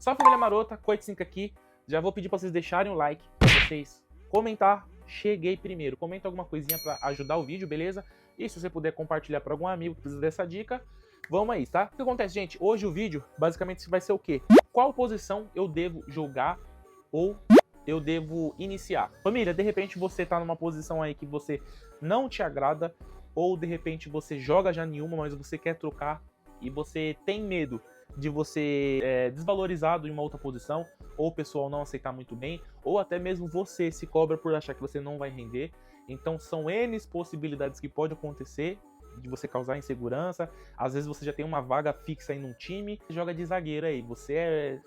Salve família marota, Coit5 aqui. Já vou pedir para vocês deixarem o like, para vocês comentar, cheguei primeiro. Comenta alguma coisinha para ajudar o vídeo, beleza? E se você puder compartilhar para algum amigo que precisa dessa dica, vamos aí, tá? O que acontece, gente? Hoje o vídeo basicamente vai ser o quê? Qual posição eu devo jogar ou eu devo iniciar? Família, de repente você tá numa posição aí que você não te agrada, ou de repente você joga já nenhuma, mas você quer trocar e você tem medo de você desvalorizado em uma outra posição, ou o pessoal não aceitar muito bem, ou até mesmo você se cobra por achar que você não vai render. Então são N possibilidades que pode acontecer de você causar insegurança. Às vezes você já tem uma vaga fixa aí num time, joga de zagueiro aí, você é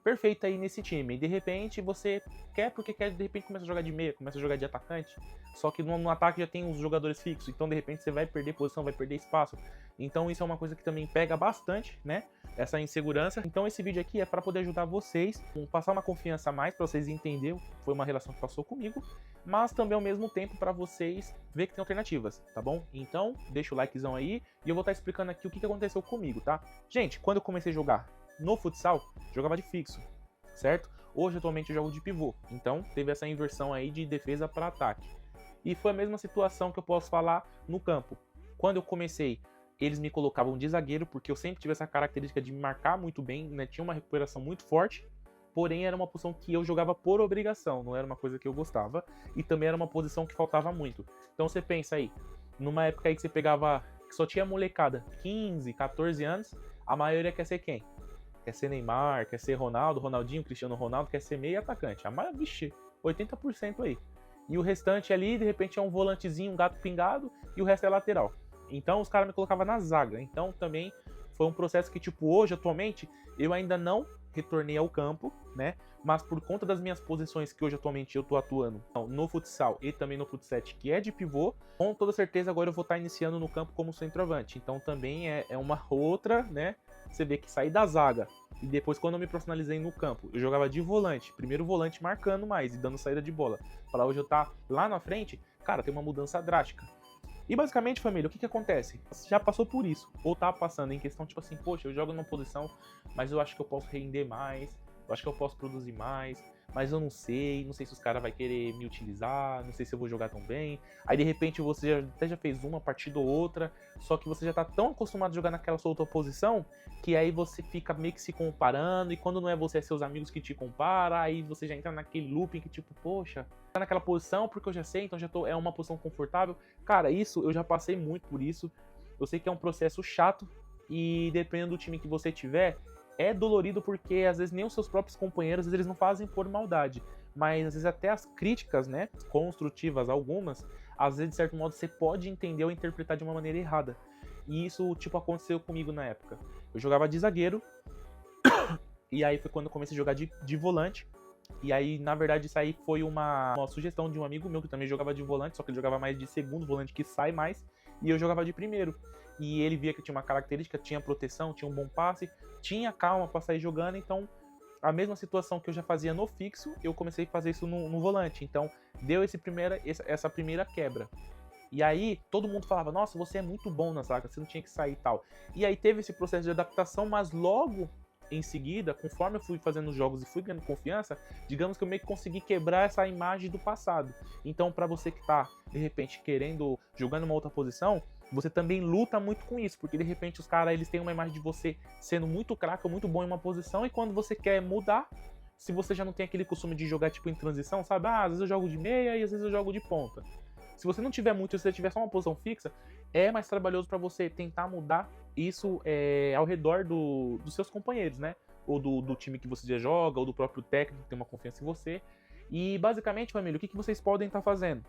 perfeito aí nesse time, e de repente você quer porque quer, de repente começa a jogar de meia, começa a jogar de atacante, só que no ataque já tem os jogadores fixos, então de repente você vai perder posição, vai perder espaço. Então isso é uma coisa que também pega bastante, né, essa insegurança. Então esse vídeo aqui é para poder ajudar vocês, passar uma confiança a mais, para vocês entenderem, foi uma relação que passou comigo, mas também ao mesmo tempo para vocês ver que tem alternativas, tá bom? Então deixa o likezão aí, e eu vou estar explicando aqui o que aconteceu comigo, tá? Gente, quando eu comecei a jogar no futsal, jogava de fixo, certo? Hoje, atualmente, eu jogo de pivô. Então, teve essa inversão aí de defesa para ataque. E foi a mesma situação que eu posso falar no campo. Quando eu comecei, eles me colocavam de zagueiro, porque eu sempre tive essa característica de me marcar muito bem, né? Tinha uma recuperação muito forte, porém era uma posição que eu jogava por obrigação, não era uma coisa que eu gostava, e também era uma posição que faltava muito. Então você pensa aí, numa época aí que você pegava, que só tinha molecada, 15, 14 anos, a maioria quer ser quem? Quer ser Neymar, quer ser Ronaldo, Ronaldinho, Cristiano Ronaldo, quer ser meio atacante. A maioria, vixe, 80% aí. E o restante ali, de repente, é um volantezinho, um gato pingado, e o resto é lateral. Então, os caras me colocavam na zaga. Então, também foi um processo que, tipo, hoje, atualmente, eu ainda não retornei ao campo, né? Mas por conta das minhas posições que hoje, atualmente, eu tô atuando no futsal e também no futsal, que é de pivô, com toda certeza agora eu vou estar iniciando no campo como centroavante. Então, também é uma outra, né? Você vê que saí da zaga e depois, quando eu me profissionalizei no campo, eu jogava de volante, primeiro volante marcando mais e dando saída de bola. Para hoje eu estar lá na frente, cara, tem uma mudança drástica. E basicamente, família, o que acontece? Você já passou por isso, ou tá passando em questão, tipo assim, poxa, eu jogo numa posição, mas eu acho que eu posso render mais, eu acho que eu posso produzir mais, mas eu não sei se os caras vão querer me utilizar, não sei se eu vou jogar tão bem. Aí de repente você até já fez uma partida ou outra, só que você já tá tão acostumado a jogar naquela sua outra posição, que aí você fica meio que se comparando, e quando não é você, é seus amigos que te comparam, aí você já entra naquele looping que tipo, poxa, tá naquela posição porque eu já sei, então já tô, é uma posição confortável. Cara, isso, eu já passei muito por isso, eu sei que é um processo chato, e dependendo do time que você tiver, é dolorido porque às vezes nem os seus próprios companheiros, às vezes eles não fazem por maldade, mas às vezes até as críticas, né, construtivas algumas, às vezes de certo modo você pode entender ou interpretar de uma maneira errada. E isso tipo aconteceu comigo na época. Eu jogava de zagueiro e aí foi quando eu comecei a jogar de volante. E aí, na verdade, isso aí foi uma sugestão de um amigo meu que também jogava de volante, só que ele jogava mais de segundo volante, que sai mais, e eu jogava de primeiro. E ele via que tinha uma característica, tinha proteção, tinha um bom passe, tinha calma para sair jogando, então a mesma situação que eu já fazia no fixo, eu comecei a fazer isso no volante. Então deu essa primeira quebra. E aí todo mundo falava, nossa, você é muito bom na zaga, você não tinha que sair e tal. E aí teve esse processo de adaptação, mas logo em seguida, conforme eu fui fazendo os jogos e fui ganhando confiança, digamos que eu meio que consegui quebrar essa imagem do passado. Então, para você que tá, de repente, jogando uma outra posição, você também luta muito com isso, porque de repente os caras, eles têm uma imagem de você sendo muito craque, muito bom em uma posição, e quando você quer mudar, se você já não tem aquele costume de jogar tipo em transição, sabe? Às vezes eu jogo de meia e às vezes eu jogo de ponta. Se você não tiver muito, se você tiver só uma posição fixa, é mais trabalhoso para você tentar mudar isso ao redor dos seus companheiros, né? Ou do time que você já joga, ou do próprio técnico que tem uma confiança em você. E basicamente, família, o que vocês podem estar fazendo?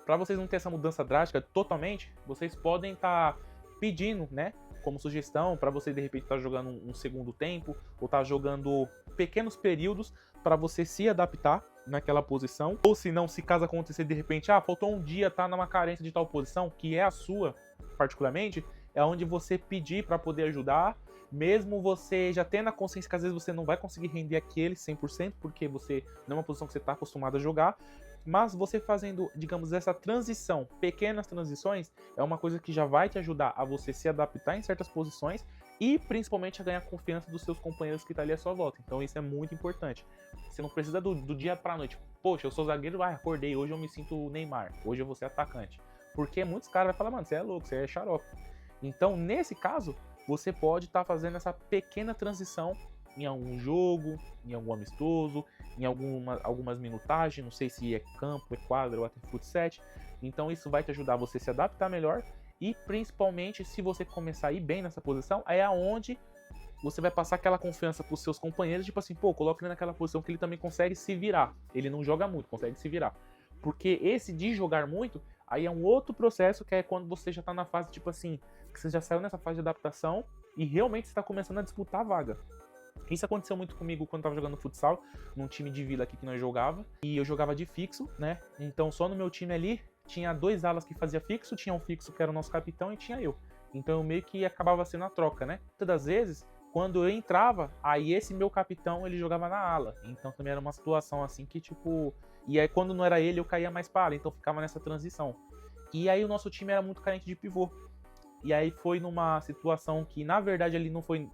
Para vocês não ter essa mudança drástica totalmente, vocês podem estar pedindo, né? Como sugestão, para você de repente estar jogando um segundo tempo, ou estar jogando pequenos períodos para você se adaptar naquela posição, ou se não, se caso acontecer de repente, faltou um dia, tá numa carência de tal posição, que é a sua particularmente, é onde você pedir para poder ajudar, mesmo você já tendo a consciência que às vezes você não vai conseguir render aquele 100%, porque você não é uma posição que você está acostumado a jogar, mas você fazendo, digamos, essa transição, pequenas transições, é uma coisa que já vai te ajudar a você se adaptar em certas posições e principalmente a ganhar confiança dos seus companheiros que estão ali à sua volta. Então isso é muito importante. Você não precisa do dia pra noite. Poxa, eu sou zagueiro, acordei, hoje eu me sinto Neymar, hoje eu vou ser atacante. Porque muitos caras vão falar, mano, você é louco, você é xarope. Então, nesse caso, você pode estar fazendo essa pequena transição em algum jogo, em algum amistoso, em algumas minutagens, não sei se é campo, é quadra ou até futsal. Então isso vai te ajudar a você se adaptar melhor e principalmente se você começar a ir bem nessa posição, é aonde você vai passar aquela confiança pros seus companheiros, tipo assim, pô, coloca ele naquela posição que ele também consegue se virar. Ele não joga muito, consegue se virar. Porque esse de jogar muito, aí é um outro processo que é quando você já tá na fase, tipo assim, que você já saiu nessa fase de adaptação e realmente está começando a disputar a vaga. Isso aconteceu muito comigo quando eu tava jogando futsal, num time de vila aqui que nós jogava, e eu jogava de fixo, né? Então só no meu time ali tinha 2 alas que fazia fixo, tinha um fixo que era o nosso capitão e tinha eu. Então eu meio que acabava sendo a troca, né? Muitas das vezes, quando eu entrava, aí esse meu capitão ele jogava na ala. Então também era uma situação assim que tipo... E aí quando não era ele eu caía mais para ala, então ficava nessa transição. E aí o nosso time era muito carente de pivô. E aí foi numa situação que na verdade ali não foi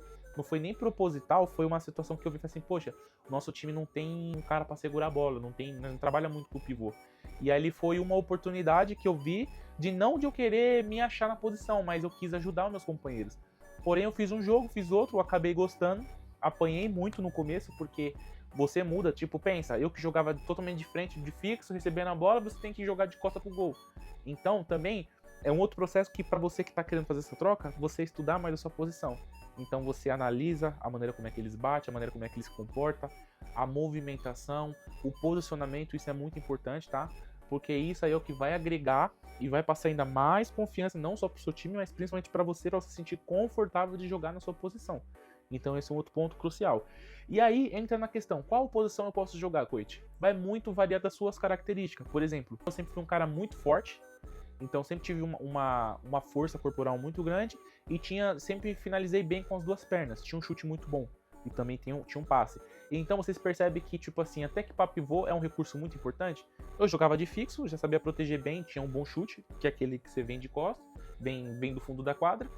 nem proposital, foi uma situação que eu vi assim, poxa, o nosso time não tem um cara para segurar a bola, não trabalha muito com o pivô. E aí foi uma oportunidade que eu vi de eu querer me achar na posição, mas eu quis ajudar os meus companheiros. Porém eu fiz um jogo, fiz outro, eu acabei gostando, apanhei muito no começo, porque você muda, tipo, pensa, eu que jogava totalmente de frente, de fixo, recebendo a bola, você tem que jogar de costa pro gol. Então também é um outro processo que para você que está querendo fazer essa troca, você estudar mais a sua posição. Então você analisa a maneira como é que eles batem, a maneira como é que eles se comportam, a movimentação, o posicionamento, isso é muito importante, tá? Porque isso aí é o que vai agregar e vai passar ainda mais confiança, não só pro seu time, mas principalmente para você se sentir confortável de jogar na sua posição. Então esse é um outro ponto crucial. E aí entra na questão, qual posição eu posso jogar, Coit? Vai muito variar das suas características. Por exemplo, eu sempre fui um cara muito forte, então sempre tive uma força corporal muito grande e sempre finalizei bem com as 2 pernas. Tinha um chute muito bom e também tinha um passe. Então vocês percebem que, tipo assim, até que para pivô é um recurso muito importante. Eu jogava de fixo, já sabia proteger bem, tinha um bom chute, que é aquele que você vem de costas, vem do fundo da quadra.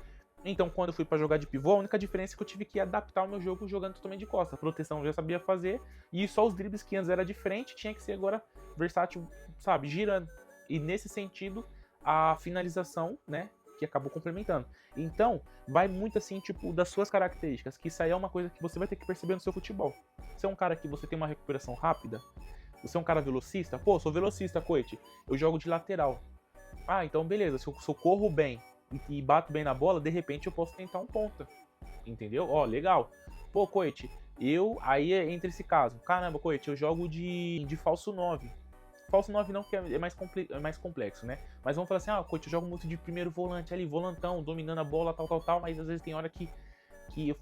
Então quando eu fui para jogar de pivô, a única diferença é que eu tive que adaptar o meu jogo jogando totalmente de costas. A proteção eu já sabia fazer e só os dribles que antes era de frente tinha que ser agora versátil, sabe, girando. E nesse sentido a finalização, né, que acabou complementando. Então, vai muito assim, tipo, das suas características, que isso aí é uma coisa que você vai ter que perceber no seu futebol. Você é um cara que você tem uma recuperação rápida? Você é um cara velocista? Pô, sou velocista, Coit. Eu jogo de lateral. Ah, então beleza, se eu corro bem e bato bem na bola, de repente eu posso tentar um ponta. Entendeu? Ó, legal. Pô, Coit, aí entra esse caso. Caramba, Coit, eu jogo de falso 9. Falso 9 não, porque é mais complexo, né? Mas vamos falar assim, Coach, eu jogo muito de primeiro volante ali, volantão, dominando a bola, tal, mas às vezes tem hora que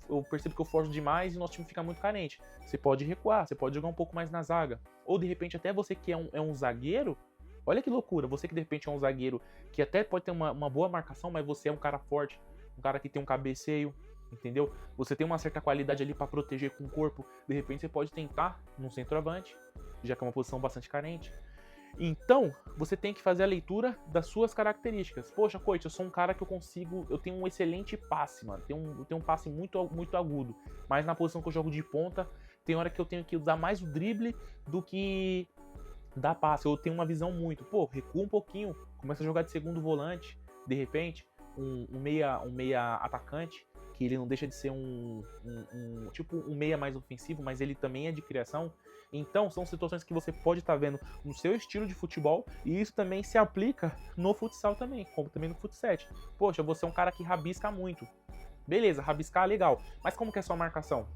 eu percebo que eu forço demais e o nosso time fica muito carente. Você pode recuar, você pode jogar um pouco mais na zaga. Ou de repente até você que é um zagueiro, olha que loucura, você que de repente é um zagueiro que até pode ter uma boa marcação, mas você é um cara forte, um cara que tem um cabeceio, entendeu? Você tem uma certa qualidade ali para proteger com o corpo, de repente você pode tentar num centroavante, já que é uma posição bastante carente. Então, você tem que fazer a leitura das suas características. Poxa, Coit, eu sou um cara que eu tenho um excelente passe, mano. Eu tenho um passe muito, muito agudo. Mas na posição que eu jogo de ponta, tem hora que eu tenho que usar mais o drible do que dar passe. Eu tenho uma visão muito. Pô, recua um pouquinho, começa a jogar de segundo volante, de repente, um meia atacante, que ele não deixa de ser tipo um meia mais ofensivo, mas ele também é de criação. Então, são situações que você pode estar vendo no seu estilo de futebol e isso também se aplica no futsal também, como também no futsal. Poxa, você é um cara que rabisca muito. Beleza, rabiscar é legal, mas como que é a sua marcação?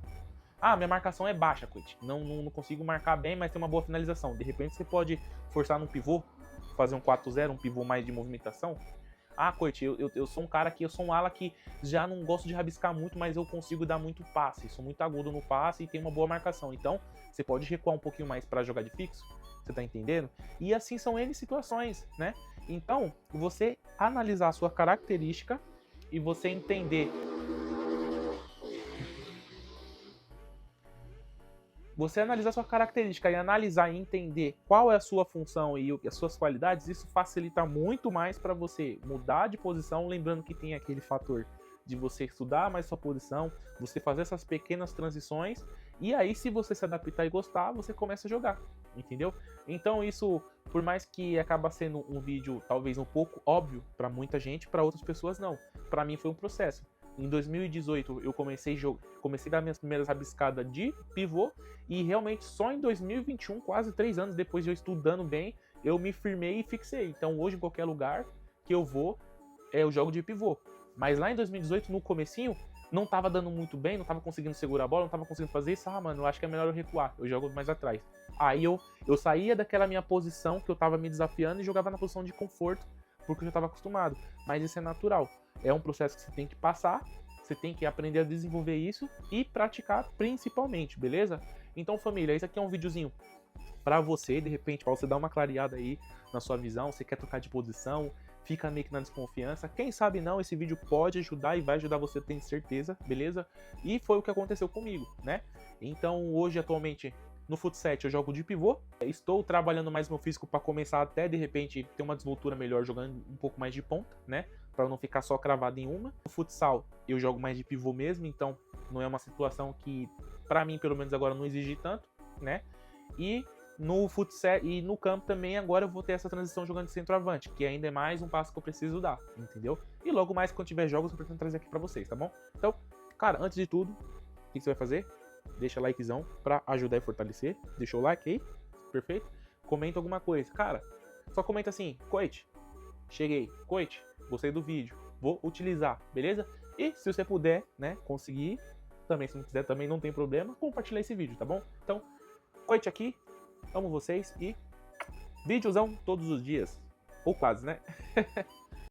Ah, minha marcação é baixa, Coit. Não consigo marcar bem, mas tem uma boa finalização. De repente você pode forçar num pivô, fazer um 4-0, um pivô mais de movimentação. Ah, Coit, eu sou um cara que eu sou um ala que já não gosto de rabiscar muito, mas eu consigo dar muito passe. Sou muito agudo no passe e tenho uma boa marcação. Então, você pode recuar um pouquinho mais para jogar de fixo. Você tá entendendo? E assim são N situações, né? Então, você analisar a sua característica e você entender. Você analisar sua característica e analisar e entender qual é a sua função e as suas qualidades, isso facilita muito mais para você mudar de posição, lembrando que tem aquele fator de você estudar mais sua posição, você fazer essas pequenas transições, e aí se você se adaptar e gostar, você começa a jogar, entendeu? Então isso, por mais que acaba sendo um vídeo talvez um pouco óbvio para muita gente, para outras pessoas não. Para mim foi um processo. Em 2018 eu comecei a dar minhas primeiras rabiscadas de pivô, e realmente só em 2021, quase 3 anos depois de eu estudando bem, eu me firmei e fixei. Então hoje em qualquer lugar que eu vou, eu jogo de pivô. Mas lá em 2018, no comecinho, não tava dando muito bem, não tava conseguindo segurar a bola, não tava conseguindo fazer isso. Ah, mano, eu acho que é melhor eu recuar, eu jogo mais atrás. Aí eu saía daquela minha posição que eu tava me desafiando e jogava na posição de conforto, porque eu já tava acostumado. Mas isso é natural, é um processo que você tem que passar, você tem que aprender a desenvolver isso e praticar principalmente, beleza? Então, família, esse aqui é um videozinho pra você, de repente, pra você dar uma clareada aí na sua visão, você quer trocar de posição, fica meio que na desconfiança. Quem sabe não, esse vídeo pode ajudar e vai ajudar você, tenho certeza, beleza? E foi o que aconteceu comigo, né? Então hoje, atualmente, no Fut 7 eu jogo de pivô. Estou trabalhando mais meu físico para começar até, de repente, ter uma desenvoltura melhor jogando um pouco mais de ponta, né? Para não ficar só cravado em uma. No futsal eu jogo mais de pivô mesmo, então não é uma situação que, para mim, pelo menos agora, não exige tanto, né? E no futsal e no campo também, agora eu vou ter essa transição jogando de centroavante, que ainda é mais um passo que eu preciso dar, entendeu? E logo mais, quando tiver jogos, eu pretendo trazer aqui pra vocês, tá bom? Então, cara, antes de tudo, o que você vai fazer? Deixa likezão pra ajudar e fortalecer. Deixou o like aí, perfeito? Comenta alguma coisa. Cara, só comenta assim, Coit, cheguei, Coit, gostei do vídeo, vou utilizar, beleza? E se você puder, né, conseguir, também se não quiser, também não tem problema, compartilhar esse vídeo, tá bom? Então, Coit aqui, amo vocês e videozão todos os dias. Ou quase, né?